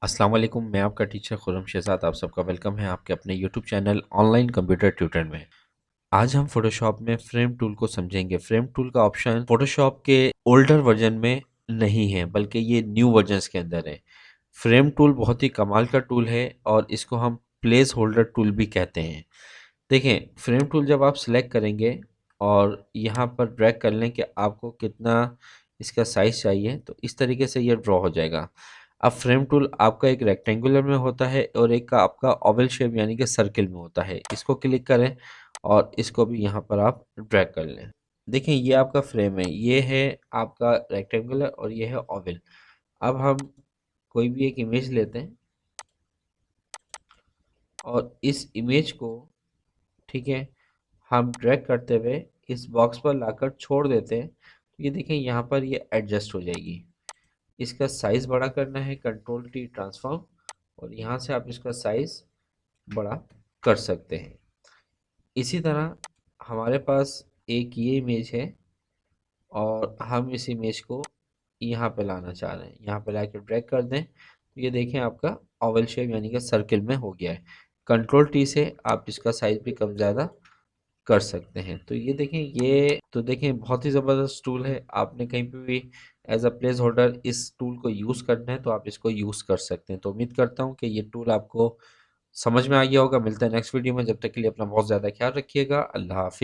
अस्सलाम वालेकुम। मैं आपका टीचर खुर्रम शहज़ाद, आप सबका वेलकम है आपके अपने YouTube channel online computer tutor में। आज हम फोटोशॉप में फ्रेम टूल को समझेंगे। फ्रेम टूल का ऑप्शन फोटोशॉप के ओल्डर वर्जन में नहीं है, बल्कि ये न्यू वर्जन्स के अंदर है। फ्रेम टूल बहुत ही कमाल का टूल है और इसको हम प्लेस होल्डर टूल भी कहते हैं। देखें, फ्रेम टूल जब आप सिलेक्ट करेंगे और यहाँ पर ड्रैग कर लें कि आपको कितना इसका साइज़ चाहिए, तो इस तरीके से ये ड्रॉ हो जाएगा। अब फ्रेम टूल आपका एक रेक्टेंगुलर में होता है और एक का आपका ओवल शेप यानी कि सर्किल में होता है। इसको क्लिक करें और इसको भी यहाँ पर आप ड्रैग कर लें। देखें, ये आपका फ्रेम है, ये है आपका रेक्टेंगुलर और ये है ओवल। अब हम कोई भी एक इमेज लेते हैं और इस इमेज को, ठीक है, हम ड्रैग करते हुए इस बॉक्स पर लाकर छोड़ देते हैं तो ये देखें यहाँ पर ये एडजस्ट हो जाएगी। इसका साइज़ बड़ा करना है, कंट्रोल टी ट्रांसफॉर्म, और यहाँ से आप इसका साइज़ बड़ा कर सकते हैं। इसी तरह हमारे पास एक ये इमेज है और हम इस इमेज को यहाँ पे लाना चाह रहे हैं। यहाँ पे लाके ड्रैग कर दें तो ये देखें आपका ओवल शेप यानी कि सर्किल में हो गया है। कंट्रोल टी से आप इसका साइज़ भी कम ज़्यादा कर सकते हैं। तो ये देखें, ये तो देखें बहुत ही ज़बरदस्त टूल है। आपने कहीं पे भी एज अ प्लेस होल्डर इस टूल को यूज़ करना है तो आप इसको यूज़ कर सकते हैं। तो उम्मीद करता हूँ कि ये टूल आपको समझ में आ गया होगा। मिलता है नेक्स्ट वीडियो में, जब तक के लिए अपना बहुत ज़्यादा ख्याल रखिएगा। अल्लाह हाफिज़।